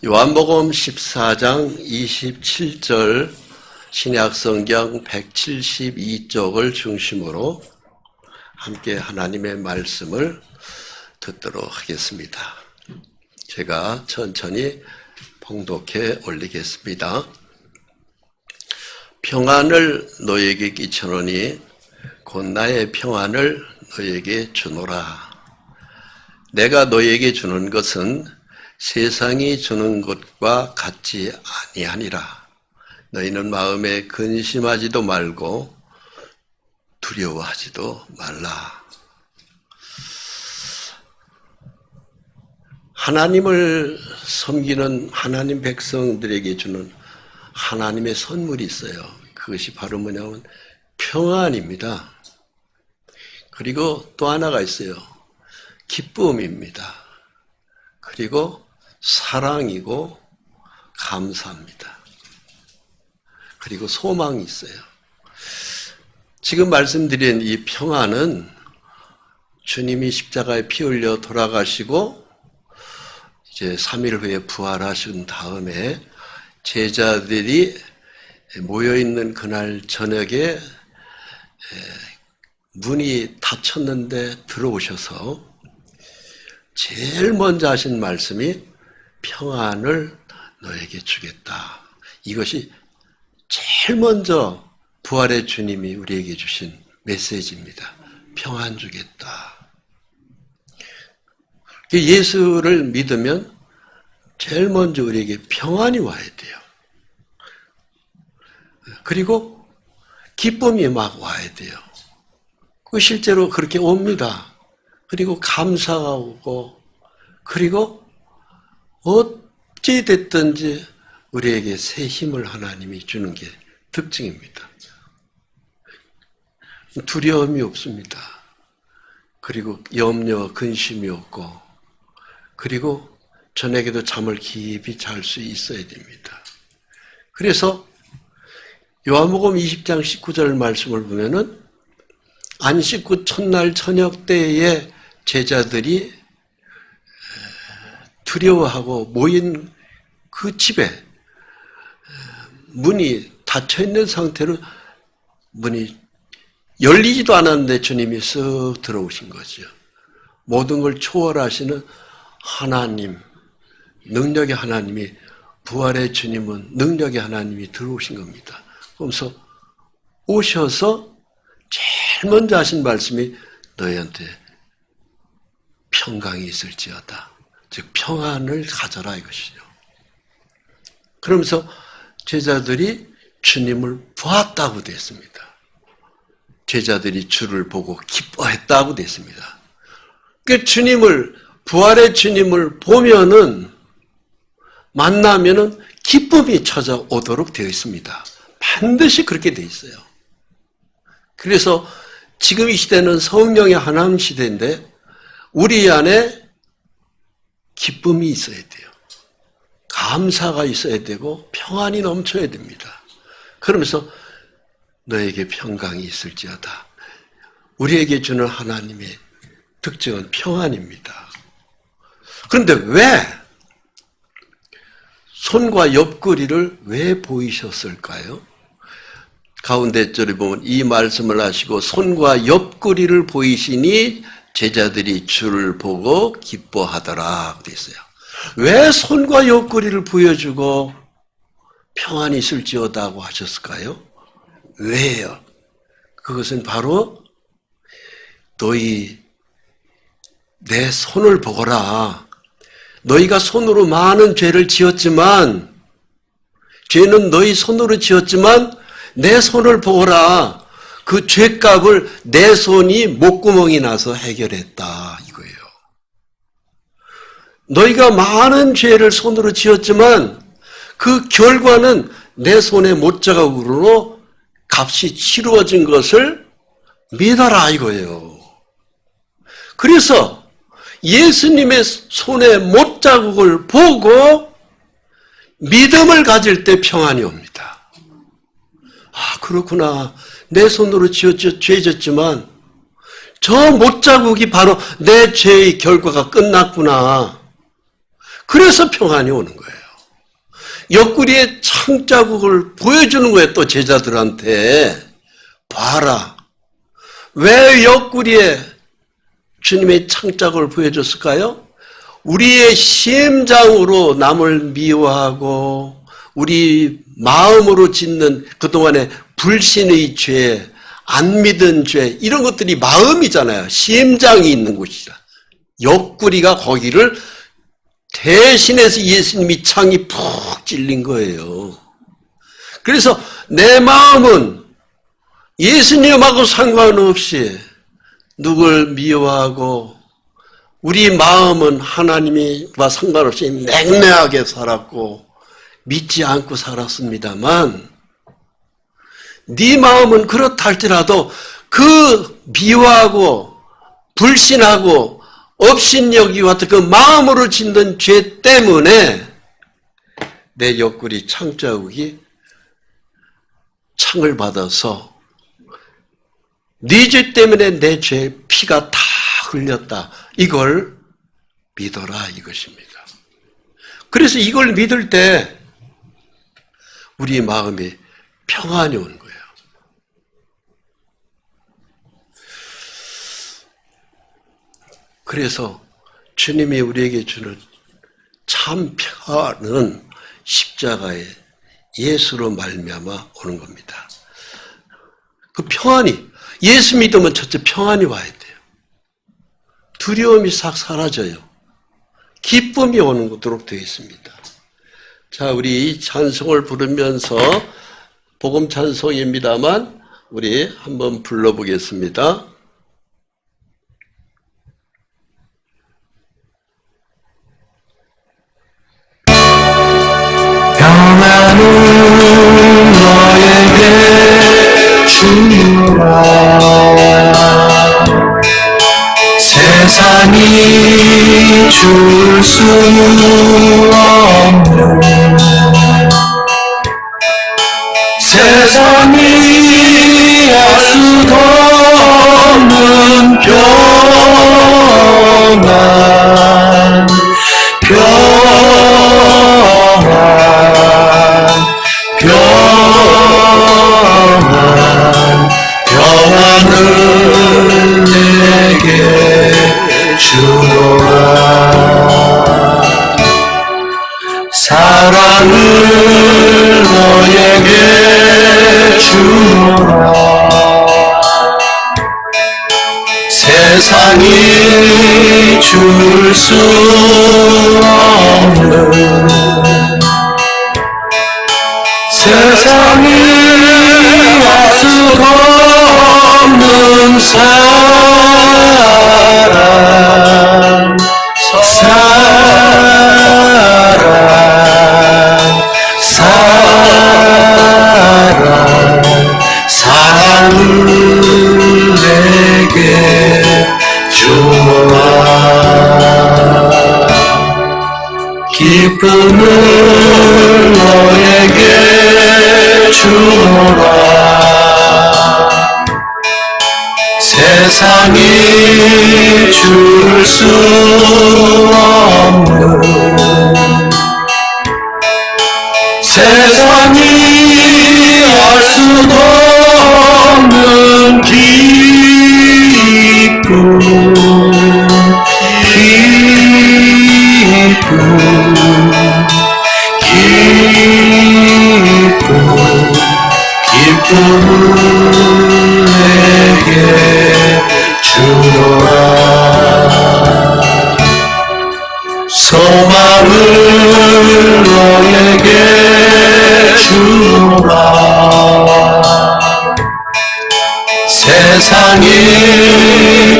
요한복음 14장 27절 신약성경 172쪽을 중심으로 함께 하나님의 말씀을 듣도록 하겠습니다. 제가 천천히 봉독해 올리겠습니다. 평안을 너에게 끼쳐노니 곧 나의 평안을 너에게 주노라. 내가 너에게 주는 것은 세상이 주는 것과 같지 아니하니라. 너희는 마음에 근심하지도 말고 두려워하지도 말라. 하나님을 섬기는 하나님 백성들에게 주는 하나님의 선물이 있어요. 그것이 바로 뭐냐면 평안입니다. 그리고 또 하나가 있어요. 기쁨입니다. 그리고 사랑이고 감사합니다. 그리고 소망이 있어요. 지금 말씀드린 이 평안은 주님이 십자가에 피 흘려 돌아가시고 이제 3일 후에 부활하신 다음에 제자들이 모여있는 그날 저녁에 문이 닫혔는데 들어오셔서 제일 먼저 하신 말씀이 평안을 너에게 주겠다. 이것이 제일 먼저 부활의 주님이 우리에게 주신 메시지입니다. 평안 주겠다. 예수를 믿으면 제일 먼저 우리에게 평안이 와야 돼요. 그리고 기쁨이 막 와야 돼요. 그 실제로 그렇게 옵니다. 그리고 감사가 오고, 그리고 어찌 됐든지 우리에게 새 힘을 하나님이 주는 게 특징입니다. 두려움이 없습니다. 그리고 염려, 근심이 없고, 그리고 저녁에도 잠을 깊이 잘 수 있어야 됩니다. 그래서 요한복음 20장 19절 말씀을 보면은 안식 후 첫날 저녁 때에 제자들이 두려워하고 모인 그 집에 문이 닫혀있는 상태로 문이 열리지도 않았는데 주님이 쓱 들어오신 거죠. 모든 걸 초월하시는 하나님, 능력의 하나님이, 부활의 주님은 능력의 하나님이 들어오신 겁니다. 그러면서 오셔서 제일 먼저 하신 말씀이 너희한테 평강이 있을지어다. 즉 평안을 가져라 이것이죠. 그러면서 제자들이 주님을 보았다고 됐습니다. 제자들이 주를 보고 기뻐했다고 됐습니다. 그러니까 주님을, 부활의 주님을 보면은, 만나면은 기쁨이 찾아오도록 되어 있습니다. 반드시 그렇게 되어 있어요. 그래서 지금 이 시대는 성령의 하나님 시대인데 우리 안에 기쁨이 있어야 돼요. 감사가 있어야 되고 평안이 넘쳐야 됩니다. 그러면서 너에게 평강이 있을지어다. 우리에게 주는 하나님의 특징은 평안입니다. 그런데 왜 손과 옆구리를 왜 보이셨을까요? 가운데 절에 보면 이 말씀을 하시고 손과 옆구리를 보이시니 제자들이 주를 보고 기뻐하더라 되어 있어요. 왜 손과 옆구리를 보여주고 평안이 있을지어다고 하셨을까요? 왜요? 그것은 바로 너희 내 손을 보거라. 너희가 손으로 많은 죄를 지었지만, 죄는 너희 손으로 지었지만 내 손을 보거라. 그 죄값을 내 손이 목구멍이 나서 해결했다 이거예요. 너희가 많은 죄를 손으로 지었지만 그 결과는 내 손의 못자국으로 값이 치루어진 것을 믿어라 이거예요. 그래서 예수님의 손의 못자국을 보고 믿음을 가질 때 평안이 옵니다. 아, 그렇구나. 내 손으로 죄졌지만 저 못자국이 바로 내 죄의 결과가 끝났구나. 그래서 평안이 오는 거예요. 옆구리에 창자국을 보여주는 거예요. 또 제자들한테. 봐라. 왜 옆구리에 주님의 창자국을 보여줬을까요? 우리의 심장으로 남을 미워하고 우리 마음으로 짓는 그동안의 불신의 죄, 안 믿은 죄, 이런 것들이 마음이잖아요. 심장이 있는 곳이라. 옆구리가 거기를 대신해서 예수님이 창이 푹 찔린 거예요. 그래서 내 마음은 예수님하고 상관없이 누굴 미워하고 우리 마음은 하나님과 상관없이 냉랭하게 살았고 믿지 않고 살았습니다만 네 마음은 그렇다 할지라도 그 미워하고 불신하고 업신여기와 같은 그 마음으로 짓는 죄 때문에 내 옆구리 창자국이 창을 받아서 네 죄 때문에 내 죄 피가 다 흘렸다. 이걸 믿어라 이것입니다. 그래서 이걸 믿을 때 우리 마음에 평안이 오는 거예요. 그래서 주님이 우리에게 주는 참 평안은 십자가의 예수로 말미암아 오는 겁니다. 그 평안이 예수 믿으면 첫째 평안이 와야 돼요. 두려움이 싹 사라져요. 기쁨이 오는 것도록 되어 있습니다. 자, 우리 이 찬송을 부르면서 복음 찬송입니다만 우리 한번 불러보겠습니다. 평안은 너에게 주노라. 세상이 줄 수 없는 세상이 알 수도 없는 평안 평안을 내게 주노라. 사랑을 너에게 주노라. 세상이 줄 수 없는 세상이 알 수도 없는 사랑 사랑을 내게 주노라. 기쁨을 너에게 주노라. 세상이 줄 수 없는 세상이 알 수도 없는 기쁨 기쁨을 내게 주노라. 소망을 너에게 주노라. 세상이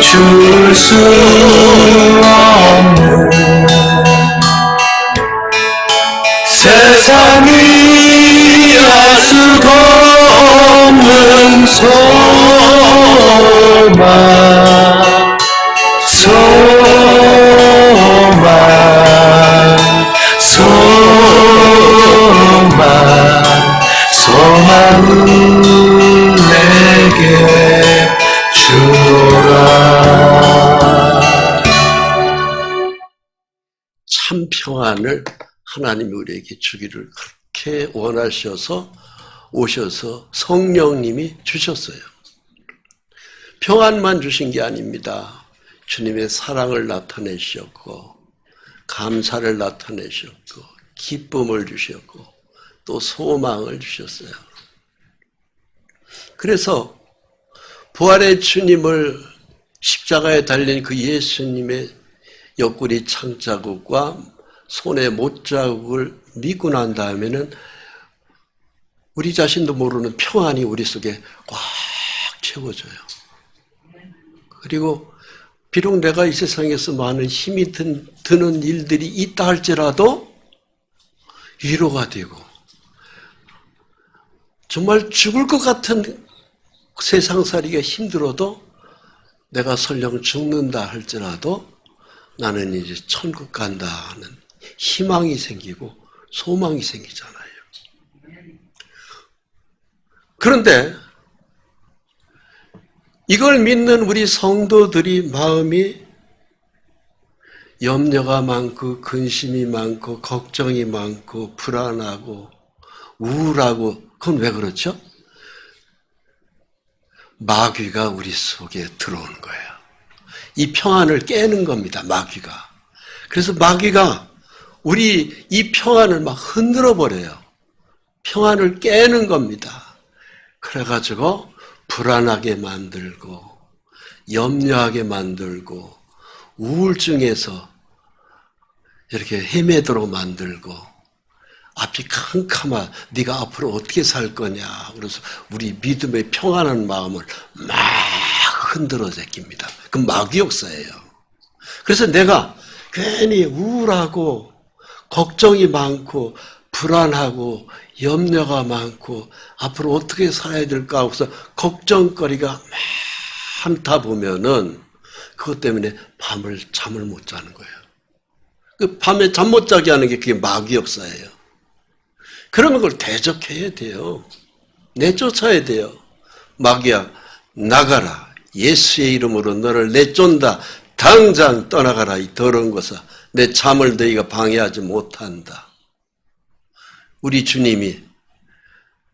줄 수 없는 세상이 알 수도 없는 소망 소망을 내게 주노라. 참 평안을 하나님이 우리에게 주기를 그렇게 원하셔서 오셔서 성령님이 주셨어요. 평안만 주신 게 아닙니다. 주님의 사랑을 나타내셨고 감사를 나타내셨고 기쁨을 주셨고 또 소망을 주셨어요. 그래서 부활의 주님을 십자가에 달린 그 예수님의 옆구리 창자국과 손의 못자국을 믿고 난 다음에는 우리 자신도 모르는 평안이 우리 속에 꽉 채워져요. 그리고 비록 내가 이 세상에서 많은 힘이 드는 일들이 있다 할지라도 위로가 되고 정말 죽을 것 같은 세상살이가 힘들어도 내가 설령 죽는다 할지라도 나는 이제 천국 간다 하는 희망이 생기고 소망이 생기잖아요. 그런데 이걸 믿는 우리 성도들이 마음이 염려가 많고 근심이 많고 걱정이 많고 불안하고 우울하고 그건 왜 그렇죠? 마귀가 우리 속에 들어오는 거예요. 이 평안을 깨는 겁니다. 마귀가. 그래서 마귀가 우리 이 평안을 막 흔들어 버려요. 평안을 깨는 겁니다. 그래가지고 불안하게 만들고 염려하게 만들고 우울증에서 이렇게 헤매도록 만들고 앞이 캄캄하 네가 앞으로 어떻게 살 거냐 그래서 우리 믿음의 평안한 마음을 막 흔들어 제낍니다. 그 마귀 역사예요. 그래서 내가 괜히 우울하고 걱정이 많고 불안하고 염려가 많고 앞으로 어떻게 살아야 될까 하고서 걱정거리가 많다 보면은 그것 때문에 밤을 잠을 못 자는 거예요. 그 밤에 잠 못 자게 하는 게 그게 마귀 역사예요. 그러면 그걸 대적해야 돼요. 내쫓아야 돼요. 마귀야 나가라. 예수의 이름으로 너를 내쫓는다. 당장 떠나가라. 이 더러운 것아. 내 잠을 너희가 방해하지 못한다. 우리 주님이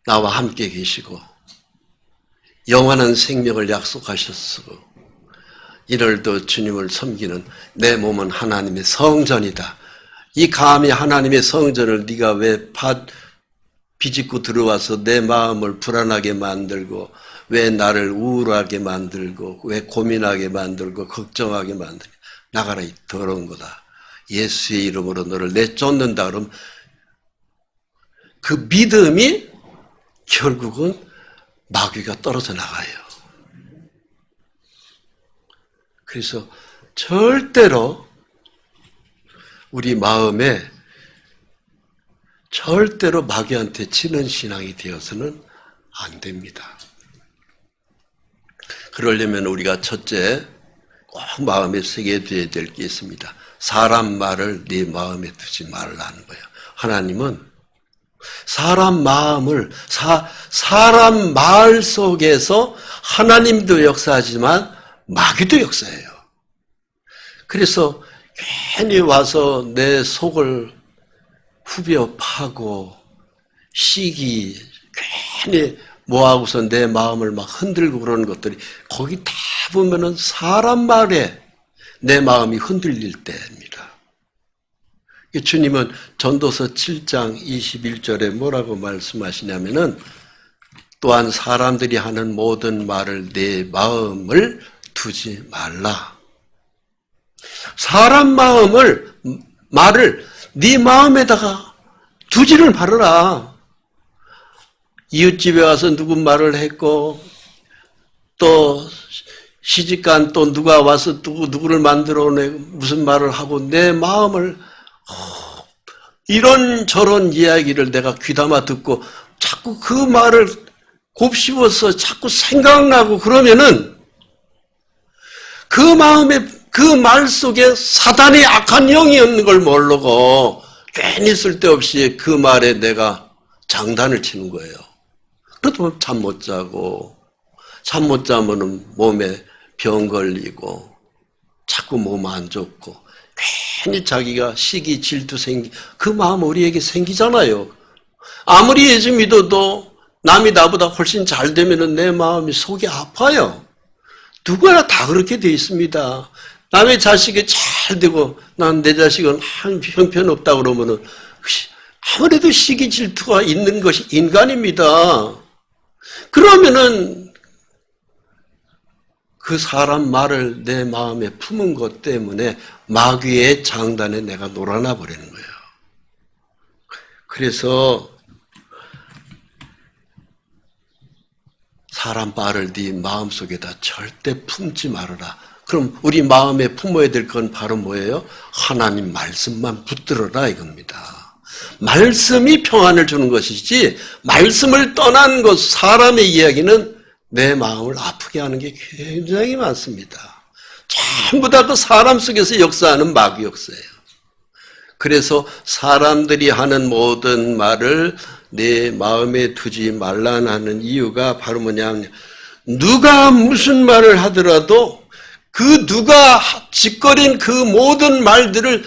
나와 함께 계시고 영원한 생명을 약속하셨고 이럴도 주님을 섬기는 내 몸은 하나님의 성전이다. 이 감히 하나님의 성전을 네가 왜 비집고 들어와서 내 마음을 불안하게 만들고 왜 나를 우울하게 만들고 왜 고민하게 만들고 걱정하게 만들고 나가라 이 더러운 거다. 예수의 이름으로 너를 내쫓는다. 그러면 그 믿음이 결국은 마귀가 떨어져 나가요. 그래서 절대로 우리 마음에 절대로 마귀한테 치는 신앙이 되어서는 안 됩니다. 그러려면 우리가 첫째 꼭 마음에 새겨둬야 될 게 있습니다. 사람 말을 네 마음에 두지 말라는 거예요. 하나님은 사람 마음을 사람 말 속에서 하나님도 역사하지만 마귀도 역사해요. 그래서 괜히 와서 내 속을 후벼 파고 시기 괜히 뭐하고서 내 마음을 막 흔들고 그러는 것들이 거기 다 보면은 사람 말에 내 마음이 흔들릴 때입니다. 주님은 전도서 7장 21절에 뭐라고 말씀하시냐면은 또한 사람들이 하는 모든 말을 내 마음을 두지 말라. 사람 말을 네 마음에다가 두지를 말아라. 이웃집에 와서 누구 말을 했고 또 시집간 또 누가 와서 누구를 만들어 오네 무슨 말을 하고 내 마음을 이런저런 이야기를 내가 귀담아 듣고 자꾸 그 말을 곱씹어서 자꾸 생각나고 그러면은 그 마음에 그 말 속에 사단의 악한 영이 있는 걸 모르고 괜히 쓸데없이 그 말에 내가 장단을 치는 거예요. 그러다 잠 못 자고 잠 못 자면은 몸에 병 걸리고 자꾸 몸 안 좋고 괜히 자기가 시기 질투 그 마음 우리에게 생기잖아요. 아무리 예수 믿어도 남이 나보다 훨씬 잘 되면 내 마음이 속이 아파요. 누구나 다 그렇게 돼 있습니다. 남의 자식이 잘 되고 난 내 자식은 한 형편없다 그러면은 아무래도 시기 질투가 있는 것이 인간입니다. 그러면은 그 사람 말을 내 마음에 품은 것 때문에 마귀의 장단에 내가 놀아나 버리는 거예요. 그래서 사람 말을 네 마음속에다 절대 품지 말아라. 그럼 우리 마음에 품어야 될 건 바로 뭐예요? 하나님 말씀만 붙들어라 이겁니다. 말씀이 평안을 주는 것이지 말씀을 떠난 것, 사람의 이야기는 내 마음을 아프게 하는 게 굉장히 많습니다. 전부 다 그 사람 속에서 역사하는 마귀 역사예요. 그래서 사람들이 하는 모든 말을 내 마음에 두지 말라는 이유가 바로 뭐냐면 누가 무슨 말을 하더라도 그 누가 짓거린 그 모든 말들을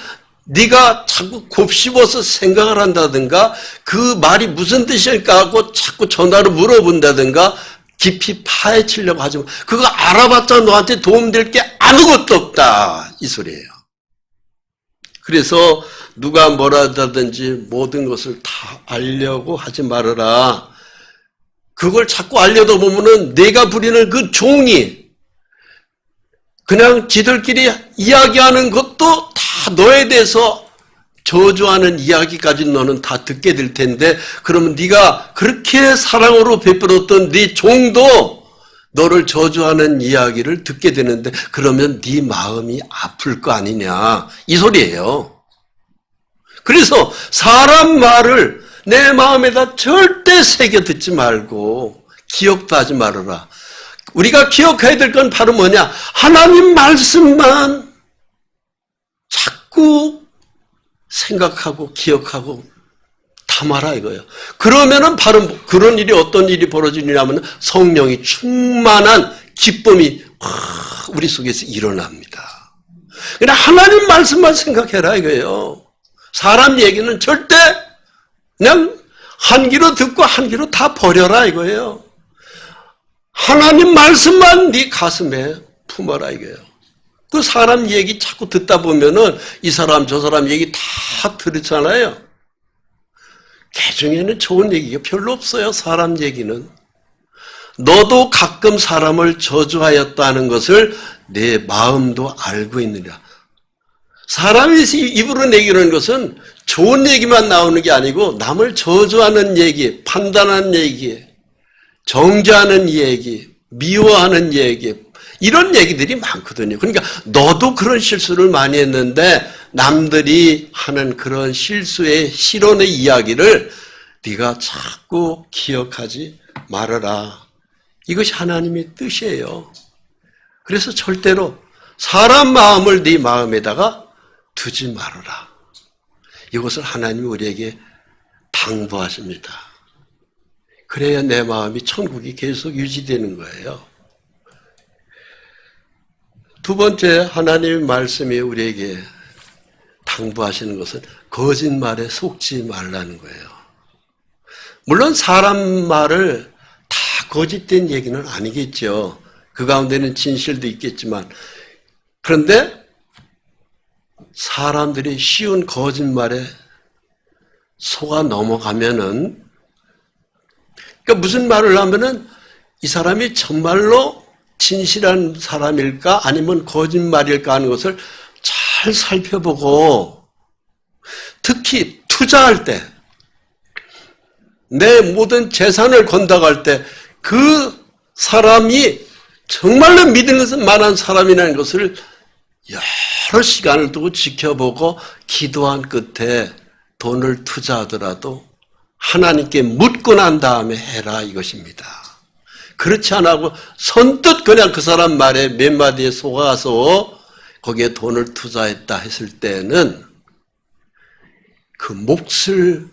네가 자꾸 곱씹어서 생각을 한다든가 그 말이 무슨 뜻일까 하고 자꾸 전화로 물어본다든가 깊이 파헤치려고 하지만 그거 알아봤자 너한테 도움될 게 아무것도 없다 이 소리예요. 그래서 누가 뭐라 하든지 모든 것을 다 알려고 하지 말아라. 그걸 자꾸 알려다 보면은 내가 부리는 그 종이 그냥 지들끼리 이야기하는 것도 다 너에 대해서 저주하는 이야기까지 너는 다 듣게 될 텐데 그러면 네가 그렇게 사랑으로 베풀었던 네 종도 너를 저주하는 이야기를 듣게 되는데 그러면 네 마음이 아플 거 아니냐 이 소리예요. 그래서 사람 말을 내 마음에다 절대 새겨 듣지 말고 기억도 하지 말아라. 우리가 기억해야 될 건 바로 뭐냐? 하나님 말씀만 자꾸 생각하고 기억하고 담아라 이거예요. 그러면은 바로 그런 일이 어떤 일이 벌어지냐면 성령이 충만한 기쁨이 우리 속에서 일어납니다. 그냥 하나님 말씀만 생각해라 이거예요. 사람 얘기는 절대 그냥 한 귀로 듣고 한 귀로 다 버려라 이거예요. 하나님 말씀만 네 가슴에 품어라 이거예요. 그 사람 얘기 자꾸 듣다 보면은 이 사람 저 사람 얘기 다 들었잖아요. 개중에는 좋은 얘기가 별로 없어요. 사람 얘기는. 너도 가끔 사람을 저주하였다는 것을 내 마음도 알고 있느냐. 사람이 입으로 내기라는 것은 좋은 얘기만 나오는 게 아니고 남을 저주하는 얘기, 판단하는 얘기, 정죄하는 얘기, 미워하는 얘기 이런 얘기들이 많거든요. 그러니까 너도 그런 실수를 많이 했는데 남들이 하는 그런 실수의 실언의 이야기를 네가 자꾸 기억하지 말아라. 이것이 하나님의 뜻이에요. 그래서 절대로 사람 마음을 네 마음에다가 두지 말아라. 이것을 하나님이 우리에게 당부하십니다. 그래야 내 마음이 천국이 계속 유지되는 거예요. 두 번째 하나님의 말씀이 우리에게 당부하시는 것은 거짓말에 속지 말라는 거예요. 물론 사람 말을 다 거짓된 얘기는 아니겠죠. 그 가운데는 진실도 있겠지만 그런데 사람들이 쉬운 거짓말에 속아 넘어가면은 그러니까 무슨 말을 하면은 이 사람이 정말로 진실한 사람일까 아니면 거짓말일까 하는 것을 잘 살펴보고 특히 투자할 때 내 모든 재산을 건다갈 때 그 사람이 정말로 믿을 만한 사람이라는 것을 여러 시간을 두고 지켜보고 기도한 끝에 돈을 투자하더라도 하나님께 묻고 난 다음에 해라 이것입니다. 그렇지 않고 선뜻 그냥 그 사람 말에 몇 마디에 속아서 거기에 돈을 투자했다 했을 때는 그 몫을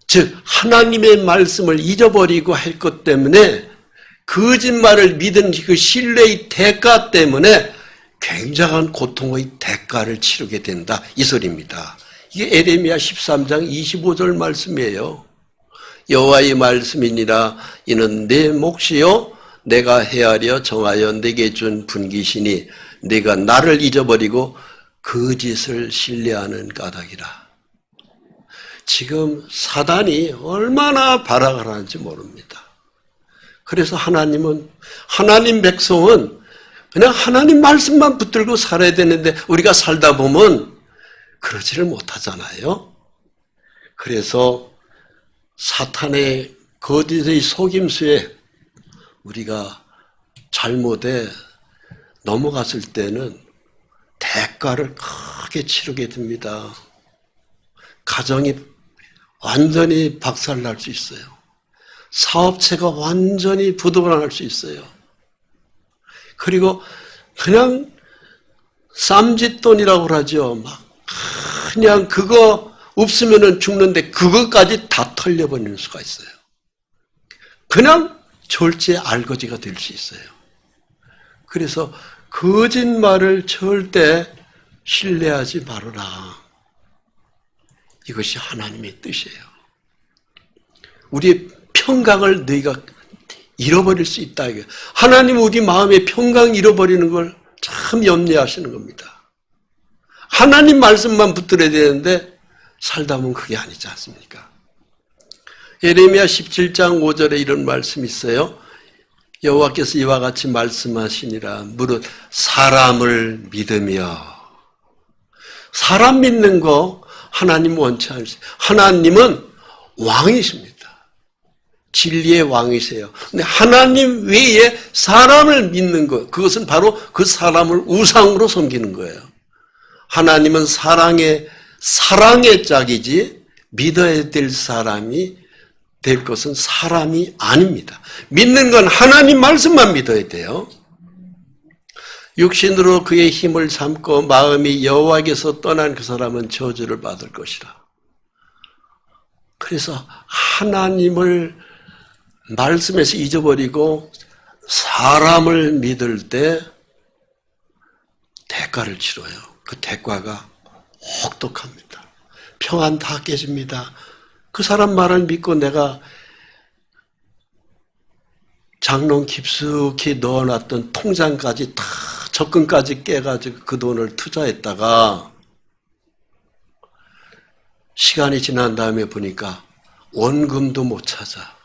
즉 하나님의 말씀을 잊어버리고 할 것 때문에 거짓말을 믿은 그 신뢰의 대가 때문에 굉장한 고통의 대가를 치르게 된다 이 소리입니다. 이게 에레미야 13장 25절 말씀이에요. 여호와의 말씀이니라. 이는 내 몫이요 내가 헤아려 정하여 내게 준 분기시니 네가 나를 잊어버리고 거짓을 신뢰하는 까닭이라. 지금 사단이 얼마나 발악을 하는지 모릅니다. 그래서 하나님 백성은 그냥 하나님 말씀만 붙들고 살아야 되는데 우리가 살다 보면 그러지를 못하잖아요. 그래서 사탄의 거짓의 속임수에 우리가 잘못에 넘어갔을 때는 대가를 크게 치르게 됩니다. 가정이 완전히 박살날 수 있어요. 사업체가 완전히 부도날 수 있어요. 그리고 그냥 쌈짓돈이라고 그러죠. 막 그냥 그거 없으면은 죽는데 그것까지 다 털려버리는 수가 있어요. 그냥 졸지에 알거지가 될 수 있어요. 그래서 거짓말을 절대 신뢰하지 말아라. 이것이 하나님의 뜻이에요. 우리의 평강을 너희가 잃어버릴 수 있다. 하나님은 우리 마음의 평강 잃어버리는 걸 참 염려하시는 겁니다. 하나님 말씀만 붙들어야 되는데 살다 보면 그게 아니지 않습니까? 예레미야 17장 5절에 이런 말씀이 있어요. 여호와께서 이와 같이 말씀하시니라. 무릇 사람을 믿으며, 사람 믿는 거 하나님 원치 않으세요. 하나님은 왕이십니다. 진리의 왕이세요. 근데 하나님 외에 사람을 믿는 것, 그것은 바로 그 사람을 우상으로 섬기는 거예요. 하나님은 사랑의 짝이지 믿어야 될 사람이 될 것은 사람이 아닙니다. 믿는 건 하나님 말씀만 믿어야 돼요. 육신으로 그의 힘을 삼고 마음이 여호와께서 떠난 그 사람은 저주를 받을 것이라. 그래서 하나님을 말씀에서 잊어버리고 사람을 믿을 때 대가를 치러요. 그 대가가 혹독합니다. 평안 다 깨집니다. 그 사람 말을 믿고 내가 장롱 깊숙이 넣어놨던 통장까지 다 적금까지 깨가지고 그 돈을 투자했다가 시간이 지난 다음에 보니까 원금도 못 찾아.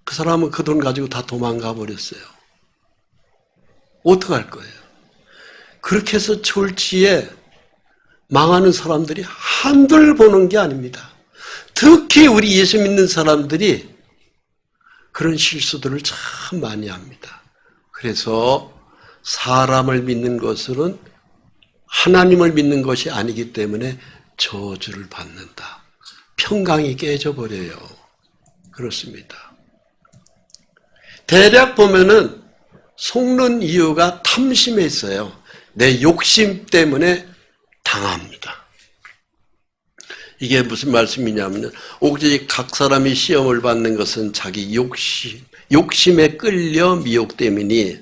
그 사람은 그 돈 가지고 다 도망가 버렸어요. 어떡할 거예요? 그렇게 해서 졸지에 망하는 사람들이 한둘 보는 게 아닙니다. 특히 우리 예수 믿는 사람들이 그런 실수들을 참 많이 합니다. 그래서 사람을 믿는 것은 하나님을 믿는 것이 아니기 때문에 저주를 받는다. 평강이 깨져버려요. 그렇습니다. 대략 보면은 속는 이유가 탐심에 있어요. 내 욕심 때문에 당합니다. 이게 무슨 말씀이냐면 오직 각 사람이 시험을 받는 것은 자기 욕심에 끌려 미혹됨이니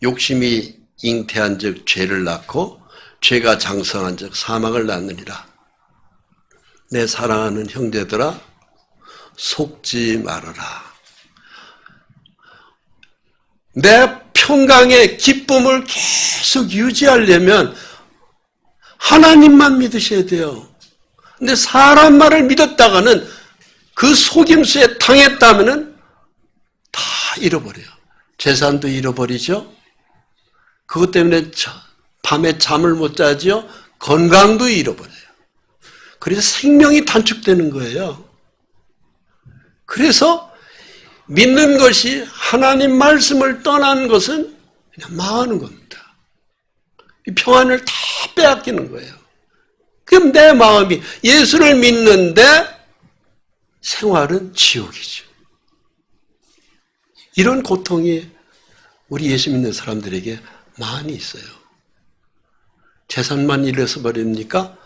욕심이 잉태한 즉 죄를 낳고 죄가 장성한 즉 사망을 낳느니라. 내 사랑하는 형제들아 속지 말아라. 내 평강의 기쁨을 계속 유지하려면 하나님만 믿으셔야 돼요. 근데 사람 말을 믿었다가는 그 속임수에 당했다면은 다 잃어버려요. 재산도 잃어버리죠. 그것 때문에 밤에 잠을 못 자죠. 건강도 잃어버려요. 그래서 생명이 단축되는 거예요. 그래서 믿는 것이 하나님 말씀을 떠난 것은 그냥 망하는 겁니다. 이 평안을 다 빼앗기는 거예요. 그럼 내 마음이 예수를 믿는데 생활은 지옥이죠. 이런 고통이 우리 예수 믿는 사람들에게 많이 있어요. 재산만 잃어서 버립니까?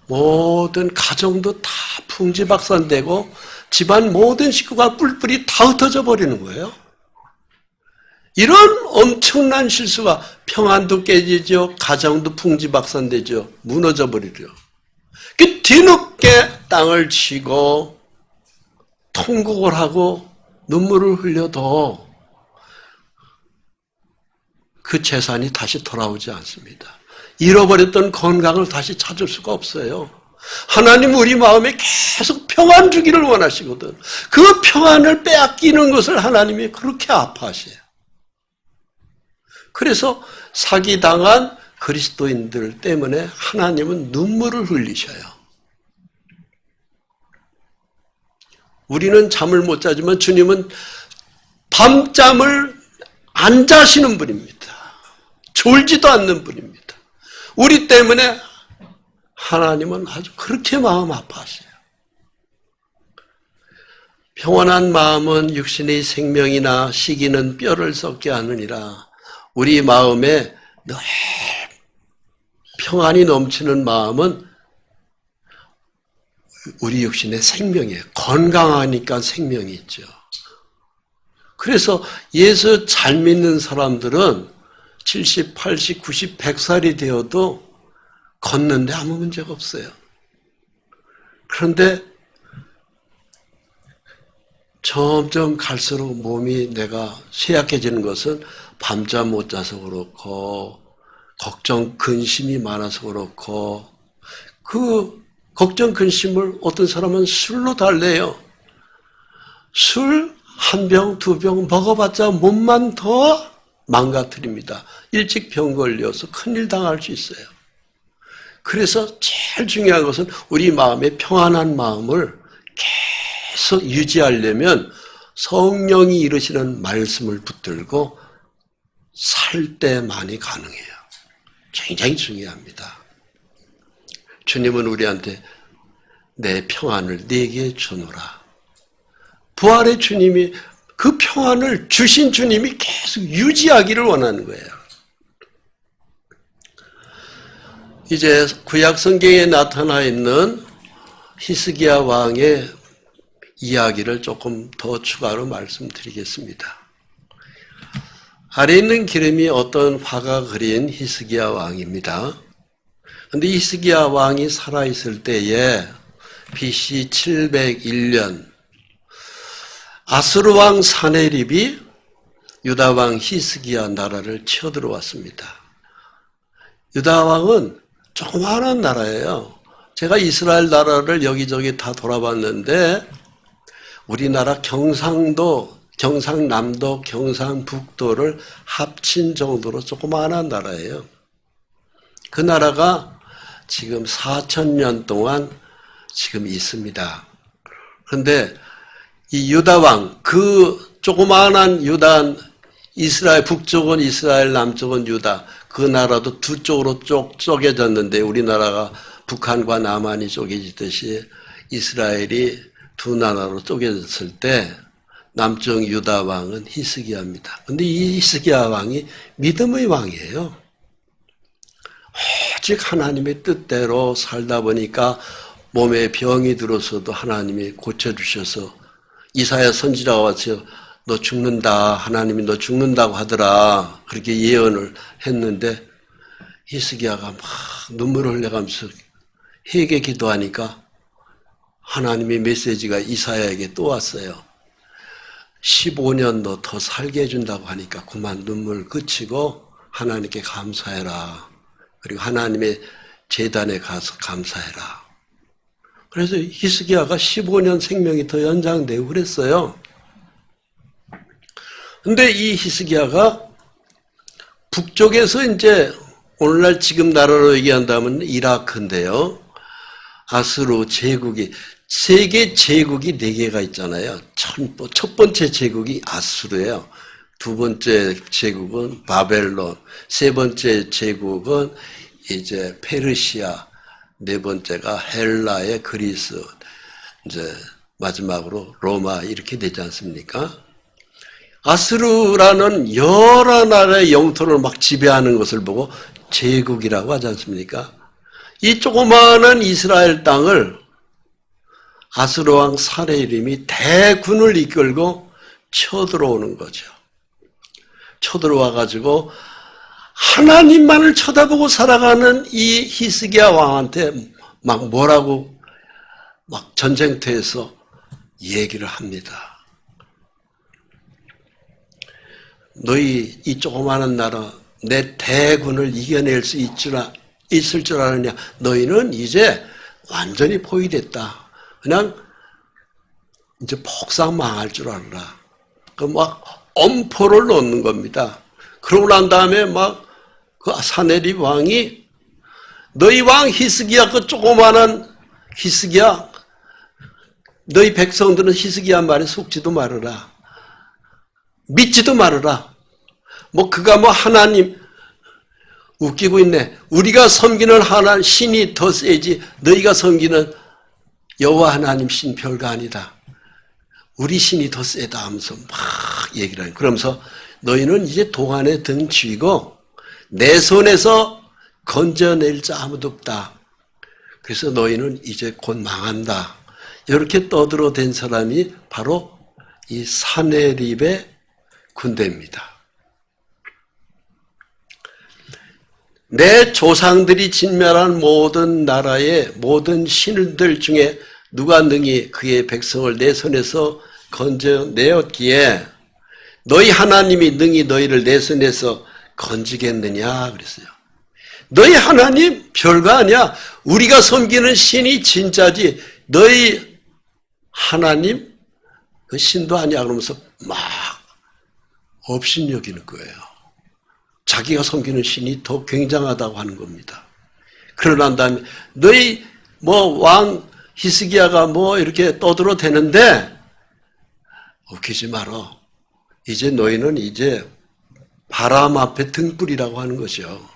모든 가정도 다 풍지박산되고 집안 모든 식구가 뿔뿔이 다 흩어져 버리는 거예요. 이런 엄청난 실수가 평안도 깨지죠. 가정도 풍지박산되죠. 무너져 버리죠. 그 뒤늦게 땅을 치고 통곡을 하고 눈물을 흘려도 그 재산이 다시 돌아오지 않습니다. 잃어버렸던 건강을 다시 찾을 수가 없어요. 하나님 우리 마음에 계속 평안 주기를 원하시거든. 그 평안을 빼앗기는 것을 하나님이 그렇게 아파하세요. 그래서 사기당한 그리스도인들 때문에 하나님은 눈물을 흘리셔요. 우리는 잠을 못 자지만 주님은 밤잠을 안 자시는 분입니다. 졸지도 않는 분입니다. 우리 때문에 하나님은 아주 그렇게 마음 아파하세요. 평안한 마음은 육신의 생명이나 시기는 뼈를 썩게 하느니라. 우리 마음에 늘 평안이 넘치는 마음은 우리 육신의 생명이에요. 건강하니까 생명이 있죠. 그래서 예수 잘 믿는 사람들은 70, 80, 90, 100살이 되어도 걷는데 아무 문제가 없어요. 그런데 점점 갈수록 몸이 내가 쇠약해지는 것은 밤잠 못 자서 그렇고 걱정, 근심이 많아서 그렇고 그 걱정, 근심을 어떤 사람은 술로 달래요. 술 한 병, 두 병 먹어봤자 몸만 더 망가뜨립니다. 일찍 병 걸려서 큰일 당할 수 있어요. 그래서 제일 중요한 것은 우리 마음의 평안한 마음을 계속 유지하려면 성령이 이루시는 말씀을 붙들고 살 때만이 가능해요. 굉장히 중요합니다. 주님은 우리한테 내 평안을 네게 주노라. 부활의 주님이 그 평안을 주신 주님이 계속 유지하기를 원하는 거예요. 이제 구약 성경에 나타나 있는 히스기야 왕의 이야기를 조금 더 추가로 말씀드리겠습니다. 아래 있는 그림이 어떤 화가 그린 히스기야 왕입니다. 그런데 히스기야 왕이 살아있을 때에 BC 701년 아수르 왕 사네립이 유다 왕 히스기야 나라를 쳐들어왔습니다. 유다 왕은 조그마한 나라예요. 제가 이스라엘 나라를 여기저기 다 돌아봤는데 우리나라 경상도, 경상남도, 경상북도를 합친 정도로 조그마한 나라예요. 그 나라가 지금 4,000년 동안 지금 있습니다. 그런데 이 유다 왕, 그 조그마한 유다, 이스라엘 북쪽은 이스라엘, 남쪽은 유다, 그 나라도 두 쪽으로 쪼개졌는데 우리나라가 북한과 남한이 쪼개지듯이 이스라엘이 두 나라로 쪼개졌을 때 남쪽 유다 왕은 히스기야입니다. 그런데 이 히스기야 왕이 믿음의 왕이에요. 오직 하나님의 뜻대로 살다 보니까 몸에 병이 들어서도 하나님이 고쳐주셔서 이사야 선지자가 와서 너 죽는다. 하나님이 너 죽는다고 하더라. 그렇게 예언을 했는데 히스기야가 막 눈물을 흘려가면서 회개 기도하니까 하나님의 메시지가 이사야에게 또 왔어요. 15년 너 더 살게 해준다고 하니까 그만 눈물 그치고 하나님께 감사해라. 그리고 하나님의 제단에 가서 감사해라. 그래서 히스기야가 15년 생명이 더 연장되고 그랬어요. 근데 이 히스기야가 북쪽에서 이제 오늘날 지금 나라로 얘기한다면 이라크인데요. 아수르 제국이 세계 제국이 4개가 있잖아요. 첫 번째 제국이 아수르예요. 두 번째 제국은 바벨론, 세 번째 제국은 이제 페르시아, 네 번째가 헬라의 그리스, 이제 마지막으로 로마 이렇게 되지 않습니까? 아수르라는 여러 나라의 영토를 막 지배하는 것을 보고 제국이라고 하지 않습니까? 이 조그마한 이스라엘 땅을 아수르 왕 사네립이 대군을 이끌고 쳐들어오는 거죠. 쳐들어와 가지고 하나님만을 쳐다보고 살아가는 이 히스기야 왕한테 막 뭐라고 막 전쟁터에서 얘기를 합니다. 너희 이 조그마한 나라 내 대군을 이겨낼 수 있을 줄 아느냐. 너희는 이제 완전히 포위됐다. 그냥 이제 폭삭 망할 줄 알아라. 그 막 엄포를 놓는 겁니다. 그러고 난 다음에 막 그 사네립 왕이 너희 왕 히스기야 그 조그마한 히스기야 너희 백성들은 히스기야 말에 속지도 말아라. 믿지도 말아라. 뭐 그가 뭐 하나님 웃기고 있네. 우리가 섬기는 하나님 신이 더 세지 너희가 섬기는 여호와 하나님 신 별거 아니다. 우리 신이 더 세다 하면서 막 얘기를 해요. 그러면서 너희는 이제 도안에 등 쥐고 내 손에서 건져낼 자 아무도 없다. 그래서 너희는 이제 곧 망한다. 이렇게 떠들어댄 사람이 바로 이 사네립의 군대입니다. 내 조상들이 진멸한 모든 나라의 모든 신들 중에 누가 능히 그의 백성을 내 손에서 건져내었기에 너희 하나님이 능히 너희를 내 손에서 건지겠느냐 그랬어요. 너희 하나님 별거 아니야. 우리가 섬기는 신이 진짜지 너희 하나님 그 신도 아니야. 그러면서 막 업신여기는 거예요. 자기가 섬기는 신이 더 굉장하다고 하는 겁니다. 그러고 난 다음에 너희 뭐 왕 히스기야가 뭐 이렇게 떠들어대는데 웃기지 말어. 이제 너희는 이제 바람 앞에 등불이라고 하는 것이요.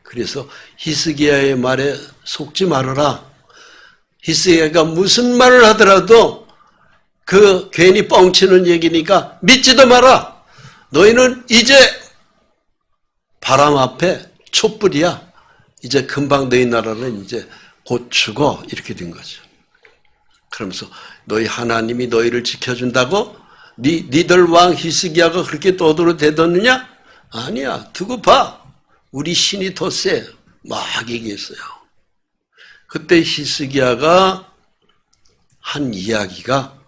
그래서 히스기야의 말에 속지 말아라. 히스기야가 무슨 말을 하더라도 그 괜히 뻥치는 얘기니까 믿지도 마라. 너희는 이제 바람 앞에 촛불이야. 이제 금방 너희 나라는 이제 곧 죽어. 이렇게 된 거죠. 그러면서 너희 하나님이 너희를 지켜준다고? 니들 왕 히스기야가 그렇게 떠들어대더느냐? 아니야. 두고 봐. 우리 신이 더 세. 막 얘기했어요. 그때 히스기야가 한 이야기가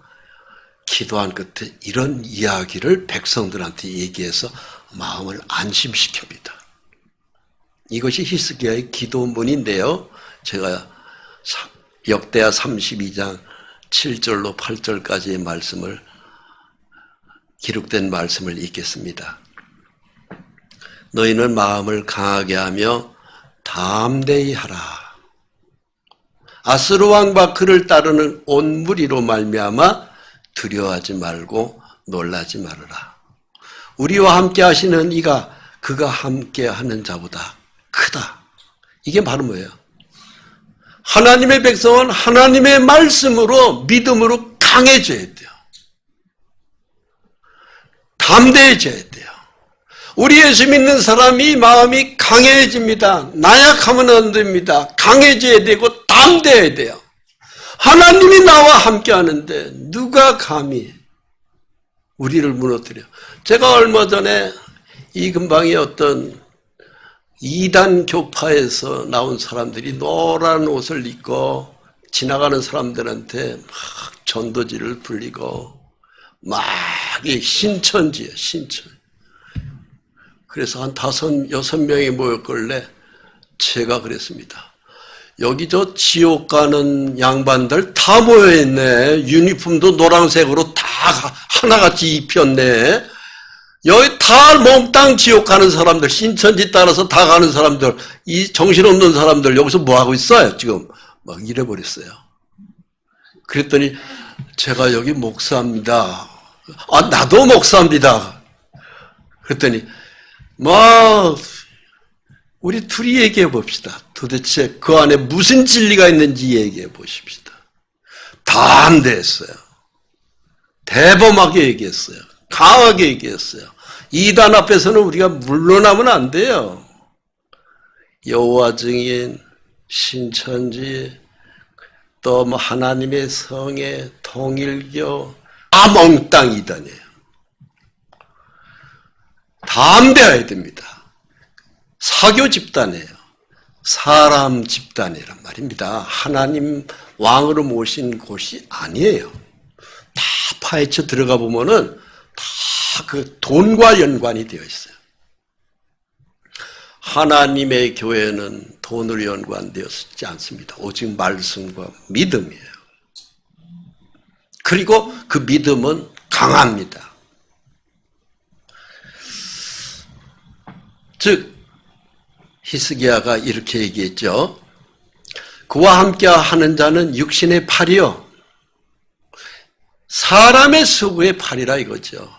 기도한 끝에 이런 이야기를 백성들한테 얘기해서 마음을 안심시킵니다. 이것이 히스기야의 기도문인데요. 제가 역대하 32장 7절로 8절까지의 말씀을 기록된 말씀을 읽겠습니다. 너희는 마음을 강하게 하며 담대히 하라. 아스루 왕과 그를 따르는 온 무리로 말미암아 두려워하지 말고 놀라지 말아라. 우리와 함께 하시는 이가 그가 함께 하는 자보다 크다. 이게 바로 뭐예요? 하나님의 백성은 하나님의 말씀으로 믿음으로 강해져야 돼요. 담대해져야 돼요. 우리 예수 믿는 사람이 마음이 강해집니다. 나약하면 안 됩니다. 강해져야 되고 담대해야 돼요. 하나님이 나와 함께 하는데 누가 감히 우리를 무너뜨려. 제가 얼마 전에 이 근방에 어떤 이단 교파에서 나온 사람들이 노란 옷을 입고 지나가는 사람들한테 막 전도지를 불리고 막 이 신천지예요, 신천. 그래서 한 5, 6명이 모였길래 제가 그랬습니다. 여기 저 지옥 가는 양반들 다 모여있네. 유니폼도 노란색으로 다 하나같이 입혔네. 여기 다 몽땅 지옥 가는 사람들, 신천지 따라서 다 가는 사람들, 이 정신없는 사람들 여기서 뭐 하고 있어요? 지금 막 이래버렸어요. 그랬더니 제가 여기 목사입니다. 아, 나도 목사입니다. 그랬더니 뭐 우리 둘이 얘기해 봅시다. 도대체 그 안에 무슨 진리가 있는지 얘기해 보십시다. 담대했어요. 대범하게 얘기했어요. 강하게 얘기했어요. 이단 앞에서는 우리가 물러나면 안 돼요. 여호와 증인, 신천지, 또 뭐 하나님의 성애, 통일교, 다 몽땅 이단이에요. 담대해야 됩니다. 사교 집단이에요. 사람 집단이란 말입니다. 하나님 왕으로 모신 곳이 아니에요. 다 파헤쳐 들어가 보면은 다 그 돈과 연관이 되어 있어요. 하나님의 교회는 돈으로 연관되었지 않습니다. 오직 말씀과 믿음이에요. 그리고 그 믿음은 강합니다. 즉 히스기야가 이렇게 얘기했죠. 그와 함께 하는 자는 육신의 팔이요 사람의 수고의 팔이라 이거죠.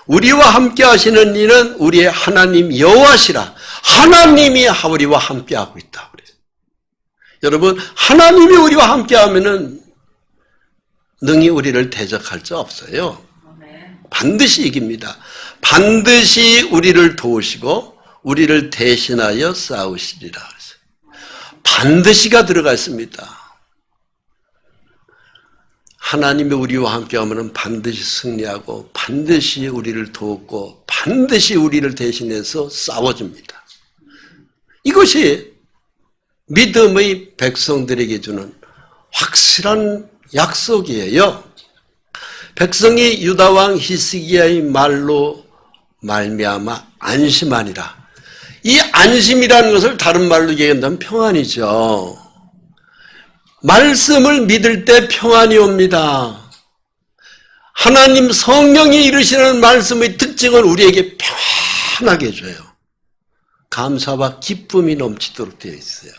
우리와 함께 하시는 이는 우리의 하나님 여호와시라. 하나님이 우리와 함께 하고 있다. 여러분, 하나님이 우리와 함께 하면은 능히 우리를 대적할 수 없어요. 반드시 이깁니다. 반드시 우리를 도우시고 우리를 대신하여 싸우시리라. 반드시가 들어가 있습니다. 하나님이 우리와 함께하면 반드시 승리하고 반드시 우리를 돕고 반드시 우리를 대신해서 싸워줍니다. 이것이 믿음의 백성들에게 주는 확실한 약속이에요. 백성이 유다왕 히스기야의 말로 말미암아 안심하니라. 이 안심이라는 것을 다른 말로 얘기한다면 평안이죠. 말씀을 믿을 때 평안이 옵니다. 하나님 성령이 이루시는 말씀의 특징은 우리에게 평안하게 해줘요. 감사와 기쁨이 넘치도록 되어 있어요.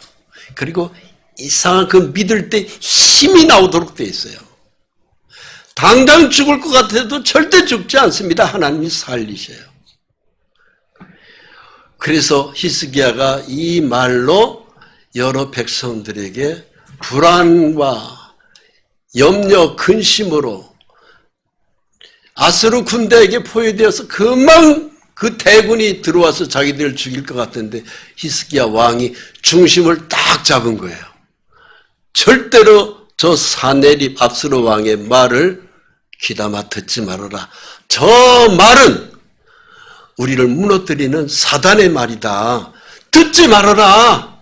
그리고 이상한 그 믿을 때 힘이 나오도록 되어 있어요. 당장 죽을 것 같아도 절대 죽지 않습니다. 하나님이 살리셔요. 그래서 히스기야가 이 말로 여러 백성들에게 불안과 염려, 근심으로 아수르 군대에게 포위되어서 금방 그 대군이 들어와서 자기들을 죽일 것 같은데 히스기야 왕이 중심을 딱 잡은 거예요. 절대로 저 사내립 압수르 왕의 말을 귀담아 듣지 말아라. 저 말은 우리를 무너뜨리는 사단의 말이다. 듣지 말아라.